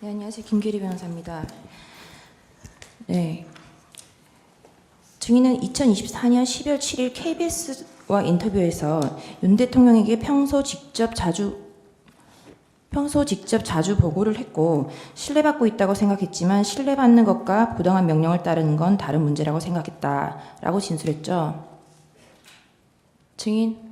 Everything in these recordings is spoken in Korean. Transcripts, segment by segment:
네, 안녕하세요. 김규리 변호사입니다. 네. 증인은 2024년 12월 7일 KBS와 인터뷰에서 윤 대통령에게 평소 직접 자주 보고를 했고 신뢰받고 있다고 생각했지만 신뢰받는 것과 부당한 명령을 따르는 건 다른 문제라고 생각했다라고 진술했죠. 증인.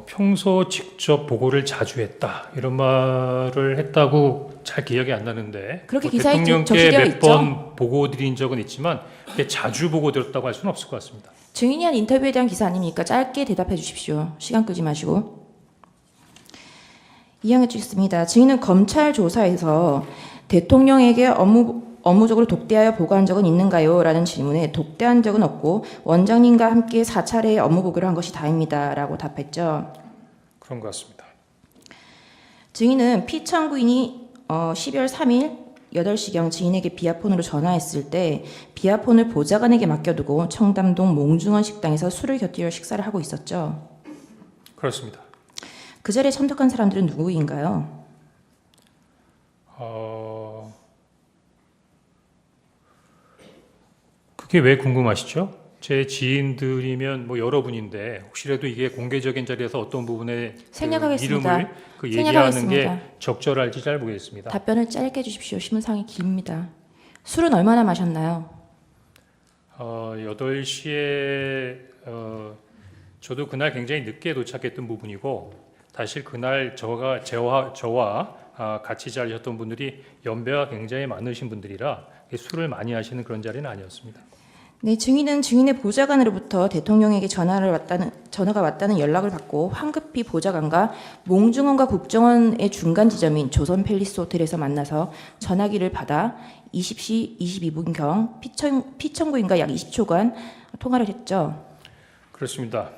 평소 직접 보고를 자주 했다 이런 말을 했다고 잘 기억이 안 나는데 그렇게 기사에 대통령께 적시되어 몇 번 보고 드린 적은 있지만 자주 보고 드렸다고 할 수는 없을 것 같습니다. 증인이 한 인터뷰에 대한 기사 아닙니까? 짧게 대답해 주십시오. 시간 끄지 마시고. 이양해 주겠습니다. 증인은 검찰 조사에서 대통령에게 업무적으로 독대하여 보고한 적은 있는가요? 라는 질문에 독대한 적은 없고 원장님과 함께 4차례의 업무 보고를 한 것이 다입니다. 라고 답했죠. 그런 것 같습니다. 증인은 피청구인이 12월 3일 8시경 증인에게 비아폰으로 전화했을 때 비아폰을 보좌관에게 맡겨두고 청담동 몽중원 식당에서 술을 곁들여 식사를 하고 있었죠. 그렇습니다. 그 자리에 참석한 사람들은 누구인가요? 그게 왜 궁금하시죠? 제 지인들이면 뭐 여러분인데 혹시라도 이게 공개적인 자리에서 어떤 부분에 생략하겠습니다. 이름을 얘기하는 게 적절할지 잘 모르겠습니다. 답변을 짧게 해주십시오. 신문상이 깁니다. 술은 얼마나 마셨나요? 8시에 저도 그날 굉장히 늦게 도착했던 부분이고 사실 그날 저와 같이 자리셨던 분들이 연배가 굉장히 많으신 분들이라 술을 많이 하시는 그런 자리는 아니었습니다. 네, 증인은 증인의 보좌관으로부터 대통령에게 전화가 왔다는 연락을 받고 황급히 보좌관과 몽중원과 국정원의 중간 지점인 조선 팰리스 호텔에서 만나서 전화기를 받아 20시 22분경 피청구인과 약 20초간 통화를 했죠. 그렇습니다.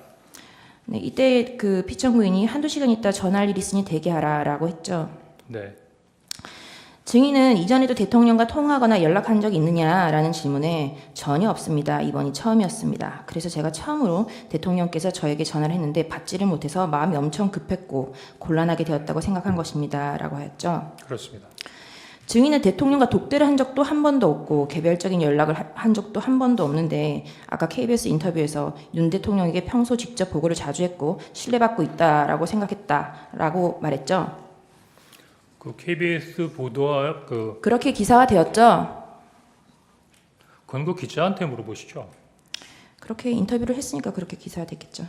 네, 이때 그 피청구인이 한두 시간 있다 전화할 일 있으니 대기하라라고 했죠. 네. 증인은 이전에도 대통령과 통화하거나 연락한 적이 있느냐라는 질문에 전혀 없습니다. 이번이 처음이었습니다. 그래서 제가 처음으로 대통령께서 저에게 전화를 했는데 받지를 못해서 마음이 엄청 급했고 곤란하게 되었다고 생각한 것입니다. 라고 하였죠. 그렇습니다. 증인은 대통령과 독대를 한 적도 한 번도 없고 개별적인 연락을 한 적도 한 번도 없는데 아까 KBS 인터뷰에서 윤 대통령에게 평소 직접 보고를 자주 했고 신뢰받고 있다라고 생각했다라고 말했죠. 그 KBS 보도와 그렇게 기사화되었죠. 그건 그 기자한테 물어보시죠. 그렇게 인터뷰를 했으니까 그렇게 기사화됐겠죠.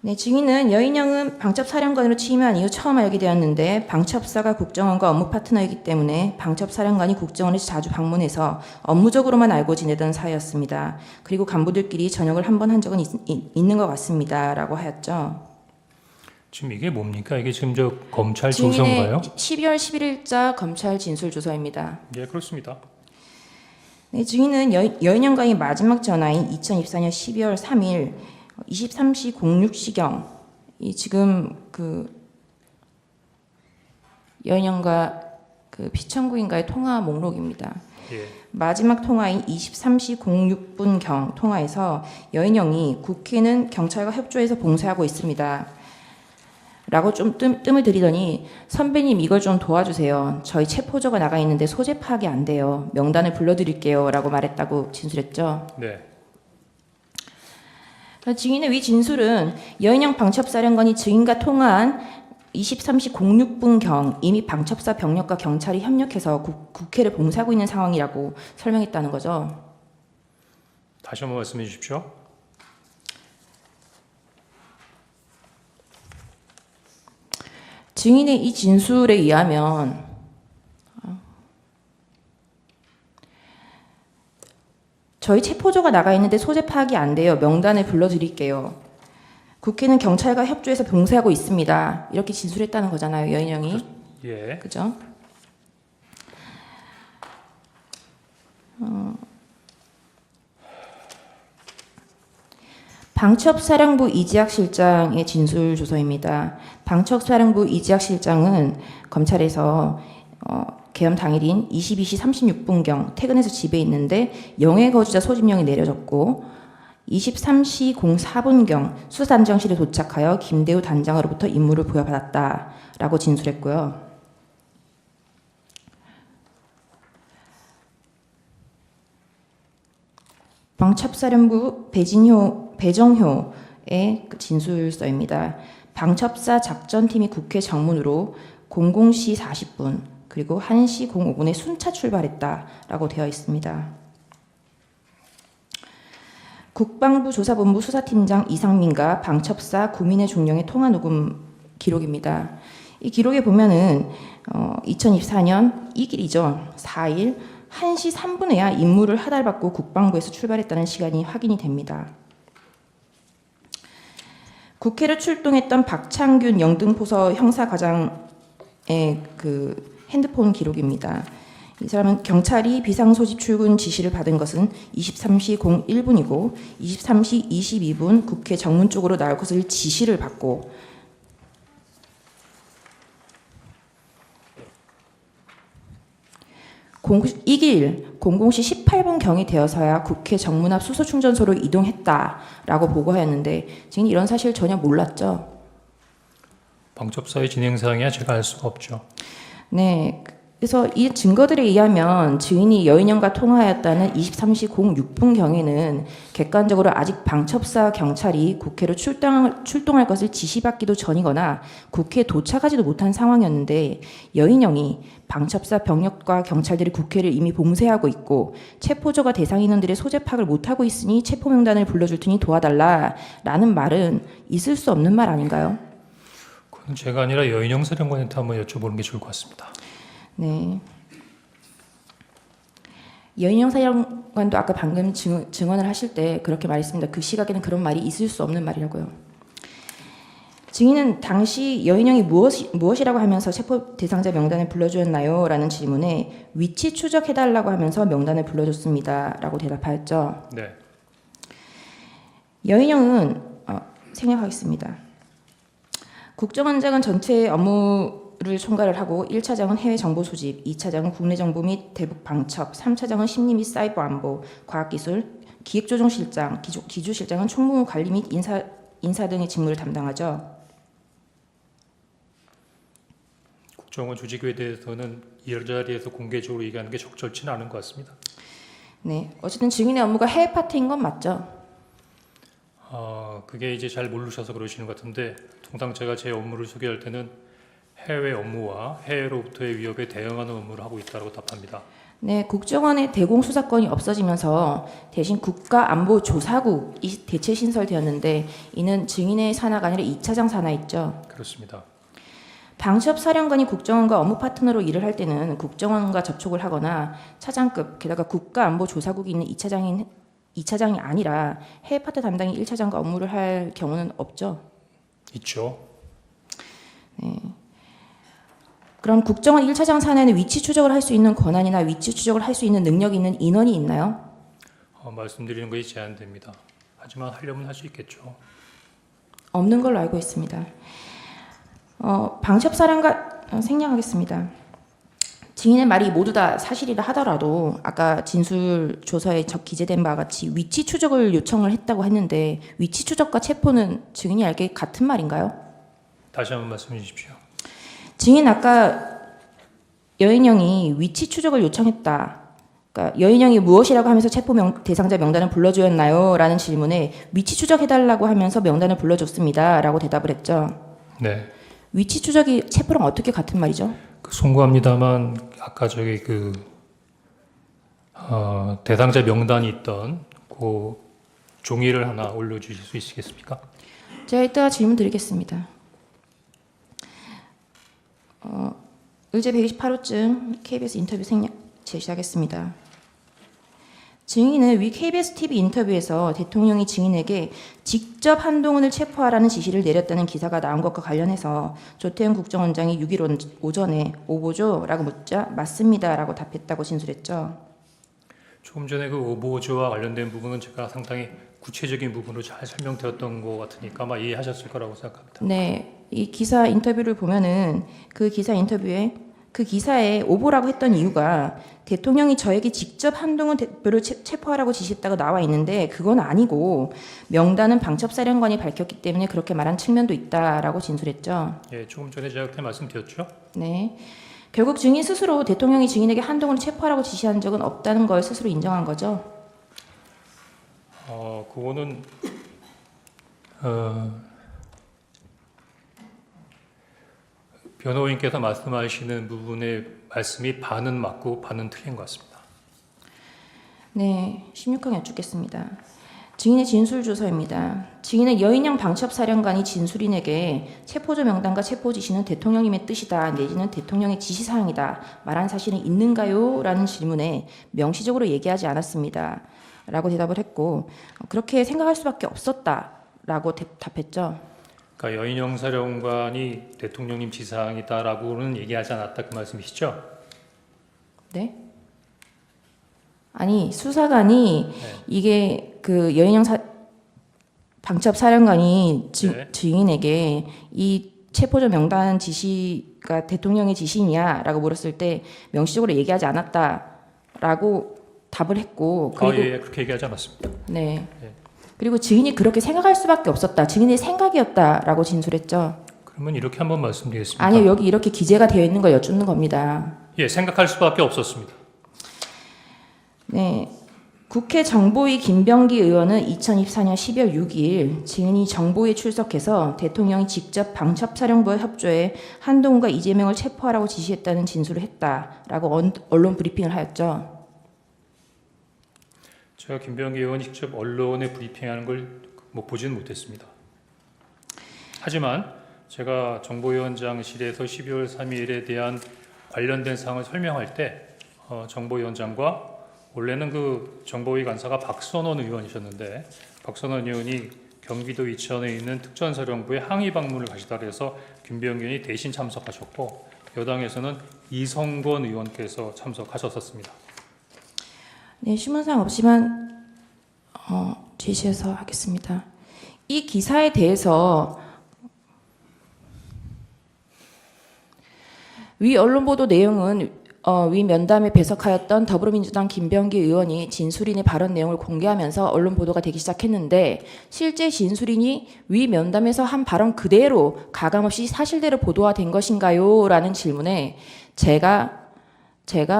네, 증인은 여인영은 방첩사령관으로 취임한 이후 처음 알게 되었는데 방첩사가 국정원과 업무 파트너이기 때문에 방첩사령관이 국정원에서 자주 방문해서 업무적으로만 알고 지내던 사이였습니다. 그리고 간부들끼리 저녁을 한 번 한 적은 있는 것 같습니다. 라고 하였죠. 지금 이게 뭡니까? 이게 지금 저 검찰 조서인가요? 12월 11일자 검찰 진술 조서입니다. 예, 그렇습니다. 네, 증인은 여인영과의 마지막 전화인 2024년 12월 3일 23시 06시경 이 지금 그 여인영과 그 피청구인과의 통화 목록입니다. 예. 마지막 통화인 23시 06분경 통화에서 여인영이 국회는 경찰과 협조해서 봉쇄하고 있습니다. 라고 좀 뜸을 들이더니 선배님 이걸 좀 도와주세요. 저희 체포조가 나가 있는데 소재 파악이 안 돼요. 명단을 불러드릴게요. 라고 말했다고 진술했죠. 네. 증인의 위 진술은 여인영 방첩사령관이 증인과 통화한 23시 06분경 이미 방첩사 병력과 경찰이 협력해서 국회를 봉쇄하고 있는 상황이라고 설명했다는 거죠. 다시 한번 말씀해 주십시오. 증인의 이 진술에 의하면 저희 체포조가 나가 있는데 소재 파악이 안 돼요. 명단을 불러드릴게요. 국회는 경찰과 협조해서 봉쇄하고 있습니다. 이렇게 진술했다는 거잖아요. 여인영이. 예. 그죠? 방첩사령부 이지학 실장의 진술 조서입니다. 방첩사령부 이지학 실장은 검찰에서 계엄 당일인 22시 36분경 퇴근해서 집에 있는데 영해 거주자 소집령이 내려졌고 23시 04분경 수사단장실에 도착하여 김대우 단장으로부터 임무를 부여받았다라고 진술했고요. 방첩사령부 배정효의 그 진술서입니다. 방첩사 작전팀이 국회 정문으로 00시 40분 그리고 1시 05분에 순차 출발했다라고 되어 있습니다. 국방부 조사본부 수사팀장 이상민과 방첩사 구민의 종령의 통화 녹음 기록입니다. 이 기록에 보면은 2024년 2일이죠. 4일 1시 3분에야 임무를 하달받고 국방부에서 출발했다는 시간이 확인이 됩니다. 국회를 출동했던 박창균 영등포서 형사과장의 그 핸드폰 기록입니다. 이 사람은 경찰이 비상소집 출근 지시를 받은 것은 23시 01분이고 23시 22분 국회 정문 쪽으로 나올 것을 지시를 받고 이길 00시 18분 경이 되어서야 국회 정문 앞 수소 충전소로 이동했다라고 보고하였는데 지금 이런 사실 전혀 몰랐죠. 방첩사의 진행 사항이야 제가 알 수가 없죠. 네. 그래서 이 증거들에 의하면 증인이 여인영과 통화하였다는 23시 06분 경에는 객관적으로 아직 방첩사 경찰이 국회로 출동할 것을 지시받기도 전이거나 국회에 도착하지도 못한 상황이었는데 여인영이 방첩사 병력과 경찰들이 국회를 이미 봉쇄하고 있고 체포조가 대상 인원들의 소재 파악을 못하고 있으니 체포 명단을 불러줄 테니 도와달라라는 말은 있을 수 없는 말 아닌가요? 그건 제가 아니라 여인영 사령관한테 한번 여쭤보는 게 좋을 것 같습니다. 네. 여인영 사령관도 아까 방금 증언을 하실 때 그렇게 말했습니다. 그 시각에는 그런 말이 있을 수 없는 말이라고요. 증인은 당시 여인영이 무엇이라고 하면서 체포 대상자 명단을 불러주었나요? 라는 질문에 위치 추적해달라고 하면서 명단을 불러줬습니다. 라고 대답하였죠. 네. 여인영은 생략하겠습니다. 국정원장은 전체 업무를 총괄을 하고 1차장은 해외 정보 소집, 2차장은 국내 정보 및 대북 방첩, 3차장은 심리 및 사이버 안보, 과학기술, 기획조정실장, 기주실장은 총무 관리 및 인사 등의 직무를 담당하죠. 국정원 조직에 대해서는 이 자리에서 공개적으로 얘기하는 게 적절치는 않은 것 같습니다. 네, 어쨌든 증인의 업무가 해외 파트인 건 맞죠. 그게 이제 잘 모르셔서 그러시는 것 같은데 통상 제가 제 업무를 소개할 때는 해외 업무와 해외로부터의 위협에 대응하는 업무를 하고 있다고 답합니다. 네, 국정원의 대공 수사권이 없어지면서 대신 국가안보조사국이 대체 신설되었는데 이는 증인의 산하가 아니라 2차장 산하였죠. 그렇습니다. 방첩사령관이 국정원과 업무 파트너로 일을 할 때는 국정원과 접촉을 하거나 차장급 게다가 국가안보조사국이 있는 2차장이 아니라 해외 파트 담당이 1차장과 업무를 할 경우는 없죠. 있죠. 네. 그럼 국정원 1차장 산하에는 위치 추적을 할 수 있는 권한이나 위치 추적을 할 수 있는 능력이 있는 인원이 있나요? 말씀드리는 것이 제한됩니다. 하지만 하려면 할 수 있겠죠. 없는 걸로 알고 있습니다. 방첩사령관 생략하겠습니다. 증인의 말이 모두 다 사실이라 하더라도 아까 진술 조서에 기재된 바와 같이 위치 추적을 요청을 했다고 했는데 위치 추적과 체포는 증인이 알기에 같은 말인가요? 다시 한번 말씀해 주십시오. 증인 아까 여인영이 위치 추적을 요청했다. 그러니까 여인영이 무엇이라고 하면서 체포 대상자 명단을 불러주었나요? 라는 질문에 위치 추적해달라고 하면서 명단을 불러줬습니다. 라고 대답을 했죠. 네. 위치 추적이 체포랑 어떻게 같은 말이죠? 송구합니다만 아까 저기 대상자 명단이 있던 그 종이를 하나 올려주실 수 있으시겠습니까? 제가 이따가 질문 드리겠습니다. 의제 128호증 KBS 인터뷰 제시하겠습니다. 증인은 위 KBS TV 인터뷰에서 대통령이 증인에게 직접 한동훈을 체포하라는 지시를 내렸다는 기사가 나온 것과 관련해서 조태훈 국정원장이 6일 오전에 오보조라고 묻자 맞습니다라고 답했다고 진술했죠. 조금 전에 그 오보조와 관련된 부분은 제가 상당히 구체적인 부분으로 잘 설명드렸던 것 같으니까 아마 이해하셨을 거라고 생각합니다. 네, 이 기사 인터뷰를 보면은 그 기사에 오보라고 했던 이유가 대통령이 저에게 직접 한동훈 대표를 체포하라고 지시했다고 나와 있는데 그건 아니고 명단은 방첩사령관이 밝혔기 때문에 그렇게 말한 측면도 있다라고 진술했죠. 예, 조금 전에 제가 그때 말씀드렸죠. 네, 결국 증인 스스로 대통령이 증인에게 한동훈을 체포하라고 지시한 적은 없다는 걸 스스로 인정한 거죠. 그거는 변호인께서 말씀하시는 부분의 말씀이 반은 맞고 반은 틀린 것 같습니다. 네, 16항 여쭙겠습니다. 증인의 진술 조서입니다. 증인은 여인영 방첩사령관이 진술인에게 체포조 명단과 체포 지시는 대통령님의 뜻이다 내지는 대통령의 지시사항이다 말한 사실은 있는가요? 라는 질문에 명시적으로 얘기하지 않았습니다. 라고 대답을 했고 그렇게 생각할 수밖에 없었다라고 답했죠. 그러니까 여인영 사령관이 대통령님 지시사항이다라고는 얘기하지 않았다 그 말씀이시죠? 네? 아니 수사관이 이게 그 여인영 방첩사령관이 증인에게 이 체포조 명단 지시가 대통령의 지시냐라고 물었을 때 명시적으로 얘기하지 않았다라고 답을 했고 그리고 예, 그렇게 얘기하지 않았습니다. 네. 그리고 증인이 그렇게 생각할 수밖에 없었다. 증인의 생각이었다라고 진술했죠. 그러면 이렇게 한번 말씀드리겠습니다. 아니요, 여기 이렇게 기재가 되어 있는 걸 여쭙는 겁니다. 예, 생각할 수밖에 없었습니다. 네. 국회 정보위 김병기 의원은 2024년 12월 6일 증인이 정보위에 출석해서 대통령이 직접 방첩사령부와 협조해 한동훈과 이재명을 체포하라고 지시했다는 진술을 했다라고 언론 브리핑을 하였죠. 제가 김병기 의원이 직접 언론에 브리핑하는 걸 보지는 못했습니다. 하지만 제가 정보위원장실에서 12월 3일에 대한 관련된 사항을 설명할 때 정보위원장과 원래는 그 정보위 간사가 박선원 의원이셨는데 박선원 의원이 경기도 이천에 있는 특전사령부에 항의 방문을 가시다 그래서 김병기 의원이 대신 참석하셨고 여당에서는 이성권 의원께서 참석하셨었습니다. 네, 신문상 없지만 제시해서 하겠습니다. 이 기사에 대해서 위 언론 보도 내용은 위 면담에 배석하였던 더불어민주당 김병기 의원이 진술인의 발언 내용을 공개하면서 언론 보도가 되기 시작했는데 실제 진술인이 위 면담에서 한 발언 그대로 가감없이 사실대로 보도가 된 것인가요? 라는 질문에 제가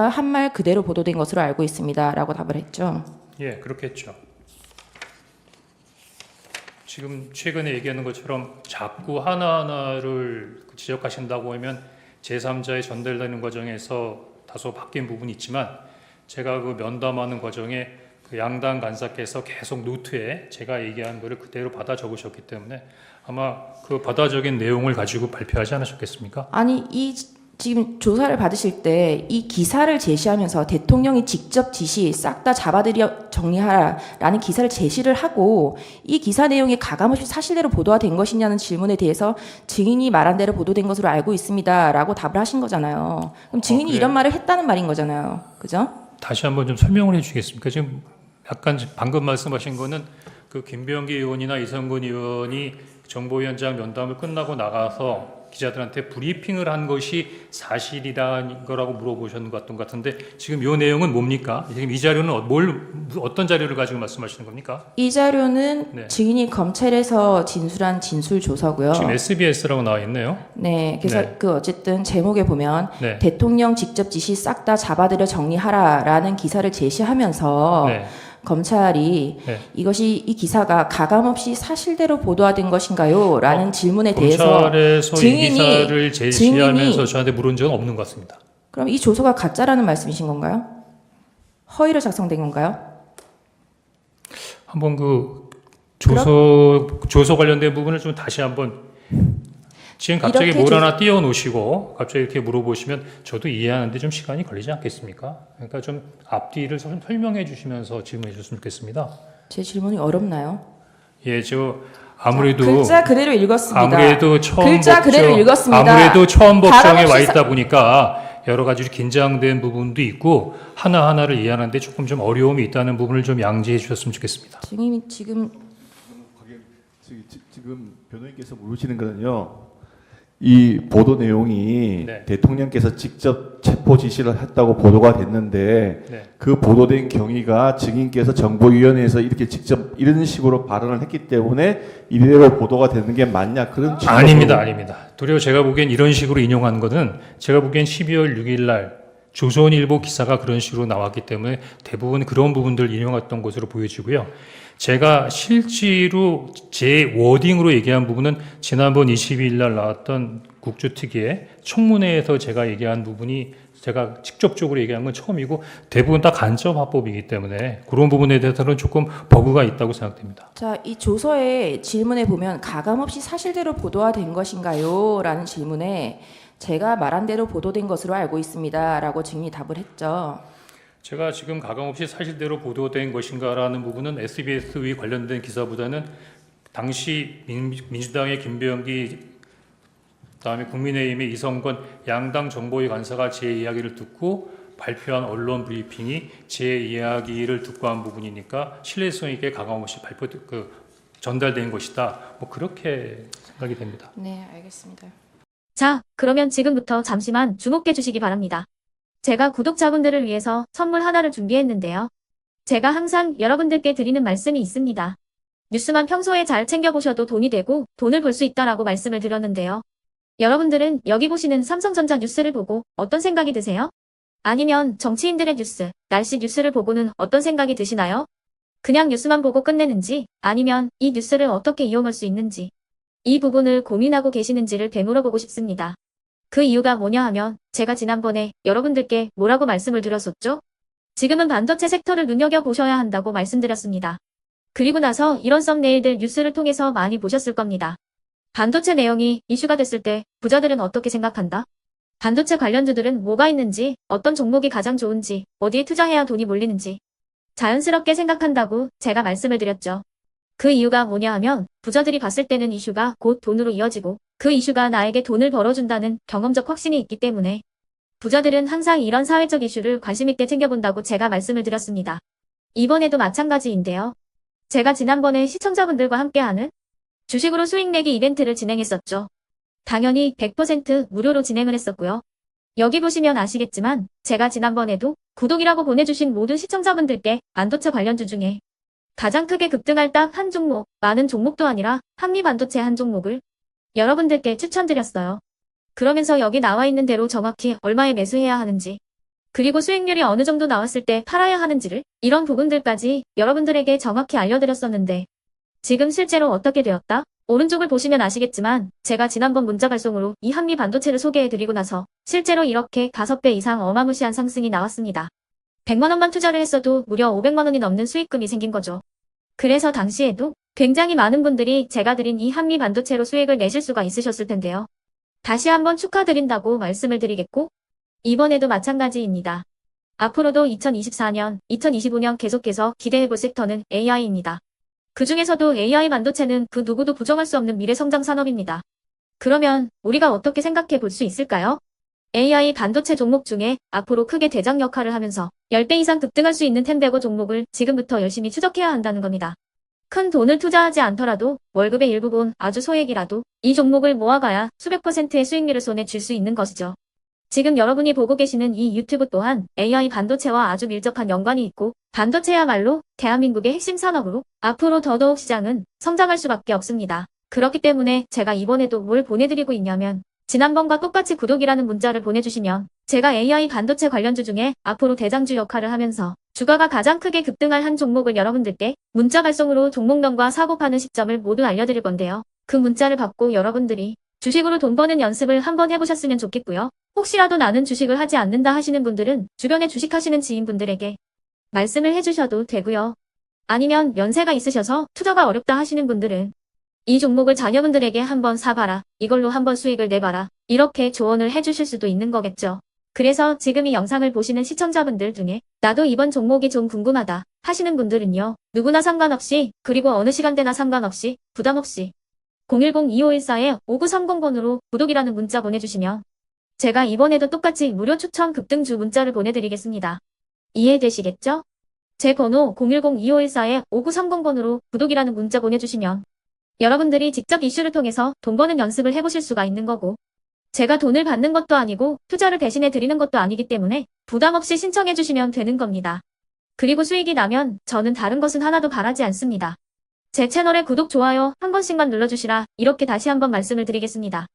한 말 그대로 보도된 것으로 알고 있습니다. 라고 답을 했죠. 예, 그렇겠죠. 지금 최근에 얘기하는 것처럼 자꾸 하나하나를 지적하신다고 하면 제3자에 전달되는 과정에서 다소 바뀐 부분이 있지만 제가 그 면담하는 과정에 그 양당 간사께서 계속 노트에 제가 얘기한 거를 그대로 받아 적으셨기 때문에 아마 그 받아 적인 내용을 가지고 발표하지 않으셨겠습니까? 아니 지금 조사를 받으실 때 이 기사를 제시하면서 대통령이 직접 지시 싹 다 잡아들여 정리하라라는 기사를 제시를 하고 이 기사 내용이 가감없이 사실대로 보도가 된 것이냐는 질문에 대해서 증인이 말한 대로 보도된 것으로 알고 있습니다라고 답을 하신 거잖아요. 그럼 증인이 이런 말을 했다는 말인 거잖아요. 그죠? 다시 한번 좀 설명을 해주시겠습니까? 지금 약간 방금 말씀하신 거는 그 김병기 의원이나 이성근 의원이 정보위원장 면담을 끝나고 나가서 기자들한테 브리핑을 한 것이 사실이라는 거라고 물어보셨는 것 같은데 지금 이 내용은 뭡니까? 지금 이 자료는 어떤 자료를 가지고 말씀하시는 겁니까? 이 자료는 네. 증인이 검찰에서 진술한 진술 조서고요. 지금 SBS라고 나와 있네요. 네, 그래서 네. 그 어쨌든 제목에 보면 네. 대통령 직접 지시 싹 다 잡아들여 정리하라라는 기사를 제시하면서 네. 검찰이 네. 이 기사가 가감없이 사실대로 보도된 것인가요? 라는 질문에 대해서 검찰에서 이 기사를 제시하면서 증인이 저한테 물은 적은 없는 것 같습니다. 그럼 이 조서가 가짜라는 말씀이신 건가요? 허위로 작성된 건가요? 한번 그 조서 관련된 부분을 좀 다시 한번 지금 갑자기 뭘 하나 띄워놓으시고 갑자기 이렇게 물어보시면 저도 이해하는데 좀 시간이 걸리지 않겠습니까? 그러니까 좀 앞뒤를 좀 설명해 주시면서 질문해 주셨으면 좋겠습니다. 제 질문이 어렵나요? 예, 아무래도 글자 그대로 읽었습니다. 아무래도 처음 법정에 와 있다 보니까 여러 가지 지긴장된 부분도 있고 하나하나를 이해하는데 조금 좀 어려움이 있다는 부분을 좀 양지해 주셨으면 좋겠습니다. 증인이 지금 변호인께서 물으시는 거는요. 이 보도 내용이 네. 대통령께서 직접 체포 지시를 했다고 보도가 됐는데 네. 그 보도된 경위가 증인께서 정보위원회에서 이렇게 직접 이런 식으로 발언을 했기 때문에 이대로 보도가 되는 게 맞냐 그런 아닙니다. 도리어 제가 보기엔 이런 식으로 인용한 것은 제가 보기엔 12월 6일 날 조선일보 기사가 그런 식으로 나왔기 때문에 대부분 그런 부분들을 인용했던 것으로 보여지고요. 제가 실제로 제 워딩으로 얘기한 부분은 지난번 22일 날 나왔던 국조특위의 청문회에서 제가 얘기한 부분이 제가 직접적으로 얘기한 건 처음이고 대부분 다 간접 화법이기 때문에 그런 부분에 대해서는 조금 버그가 있다고 생각됩니다. 자, 이 조서의 질문에 보면 가감없이 사실대로 보도화된 것인가요? 라는 질문에 제가 말한 대로 보도된 것으로 알고 있습니다. 라고 증인이 답을 했죠. 제가 지금 가감없이 사실대로 보도된 것인가라는 부분은 SBS의 관련된 기사보다는 당시 민주당의 김병기 그다음에 국민의힘의 이성건 양당 정보위 관사가 제 이야기를 듣고 발표한 언론 브리핑이 제 이야기를 듣고 한 부분이니까 신뢰성 있게 가감없이 전달된 것이다. 뭐 그렇게 생각이 됩니다. 네, 알겠습니다. 자, 그러면 지금부터 잠시만 주목해 주시기 바랍니다. 제가 구독자분들을 위해서 선물 하나를 준비했는데요. 제가 항상 여러분들께 드리는 말씀이 있습니다. 뉴스만 평소에 잘 챙겨보셔도 돈이 되고 돈을 벌 수 있다라고 말씀을 드렸는데요. 여러분들은 여기 보시는 삼성전자 뉴스를 보고 어떤 생각이 드세요? 아니면 정치인들의 뉴스, 날씨 뉴스를 보고는 어떤 생각이 드시나요? 그냥 뉴스만 보고 끝내는지 아니면 이 뉴스를 어떻게 이용할 수 있는지 이 부분을 고민하고 계시는지를 되물어보고 싶습니다. 그 이유가 뭐냐 하면 제가 지난번에 여러분들께 뭐라고 말씀을 드렸었죠? 지금은 반도체 섹터를 눈여겨보셔야 한다고 말씀드렸습니다. 그리고 나서 이런 썸네일들 뉴스를 통해서 많이 보셨을 겁니다. 반도체 내용이 이슈가 됐을 때 부자들은 어떻게 생각한다? 반도체 관련주들은 뭐가 있는지, 어떤 종목이 가장 좋은지, 어디에 투자해야 돈이 몰리는지 자연스럽게 생각한다고 제가 말씀을 드렸죠. 그 이유가 뭐냐 하면 부자들이 봤을 때는 이슈가 곧 돈으로 이어지고 그 이슈가 나에게 돈을 벌어준다는 경험적 확신이 있기 때문에 부자들은 항상 이런 사회적 이슈를 관심 있게 챙겨본다고 제가 말씀을 드렸습니다. 이번에도 마찬가지인데요. 제가 지난번에 시청자분들과 함께하는 주식으로 수익 내기 이벤트를 진행했었죠. 당연히 100% 무료로 진행을 했었고요. 여기 보시면 아시겠지만 제가 지난번에도 구독이라고 보내주신 모든 시청자분들께 반도체 관련주 중에 가장 크게 급등할 딱 한 종목, 많은 종목도 아니라 한미반도체 한 종목을 여러분들께 추천드렸어요. 그러면서 여기 나와 있는 대로 정확히 얼마에 매수해야 하는지, 그리고 수익률이 어느 정도 나왔을 때 팔아야 하는지를 이런 부분들까지 여러분들에게 정확히 알려드렸었는데 지금 실제로 어떻게 되었다? 오른쪽을 보시면 아시겠지만 제가 지난번 문자 발송으로 이 한미 반도체를 소개해드리고 나서 실제로 이렇게 5배 이상 어마무시한 상승이 나왔습니다. 100만 원만 투자를 했어도 무려 500만 원이 넘는 수익금이 생긴 거죠. 그래서 당시에도 굉장히 많은 분들이 제가 드린 이 한미 반도체로 수익을 내실 수가 있으셨을 텐데요. 다시 한번 축하드린다고 말씀을 드리겠고 이번에도 마찬가지입니다. 앞으로도 2024년, 2025년 계속해서 기대해볼 섹터는 AI입니다. 그 중에서도 AI 반도체는 그 누구도 부정할 수 없는 미래 성장 산업입니다. 그러면 우리가 어떻게 생각해 볼 수 있을까요? AI 반도체 종목 중에 앞으로 크게 대장 역할을 하면서 10배 이상 급등할 수 있는 텐베거 종목을 지금부터 열심히 추적해야 한다는 겁니다. 큰 돈을 투자하지 않더라도 월급의 일부분 아주 소액이라도 이 종목을 모아가야 수백 %의 수익률을 손에 쥘 수 있는 것이죠. 지금 여러분이 보고 계시는 이 유튜브 또한 AI 반도체와 아주 밀접한 연관이 있고 반도체야말로 대한민국의 핵심 산업으로 앞으로 더더욱 시장은 성장할 수밖에 없습니다. 그렇기 때문에 제가 이번에도 뭘 보내드리고 있냐면 지난번과 똑같이 구독이라는 문자를 보내주시면 제가 AI 반도체 관련주 중에 앞으로 대장주 역할을 하면서 주가가 가장 크게 급등할 한 종목을 여러분들께 문자 발송으로 종목명과 사고 파는 시점을 모두 알려드릴 건데요. 그 문자를 받고 여러분들이 주식으로 돈 버는 연습을 한번 해보셨으면 좋겠고요. 혹시라도 나는 주식을 하지 않는다 하시는 분들은 주변에 주식하시는 지인분들에게 말씀을 해주셔도 되고요. 아니면 연세가 있으셔서 투자가 어렵다 하시는 분들은 이 종목을 자녀분들에게 한번 사봐라. 이걸로 한번 수익을 내봐라. 이렇게 조언을 해주실 수도 있는 거겠죠. 그래서 지금 이 영상을 보시는 시청자분들 중에 나도 이번 종목이 좀 궁금하다 하시는 분들은요. 누구나 상관없이 그리고 어느 시간대나 상관없이 부담없이 010-2514-5930번으로 구독이라는 문자 보내주시면 제가 이번에도 똑같이 무료 추천 급등주 문자를 보내드리겠습니다. 이해되시겠죠? 제 번호 010-2514-5930번으로 구독이라는 문자 보내주시면 여러분들이 직접 이슈를 통해서 돈 버는 연습을 해보실 수가 있는 거고 제가 돈을 받는 것도 아니고 투자를 대신해 드리는 것도 아니기 때문에 부담 없이 신청해 주시면 되는 겁니다. 그리고 수익이 나면 저는 다른 것은 하나도 바라지 않습니다. 제 채널에 구독, 좋아요 한 번씩만 눌러주시라 이렇게 다시 한번 말씀을 드리겠습니다.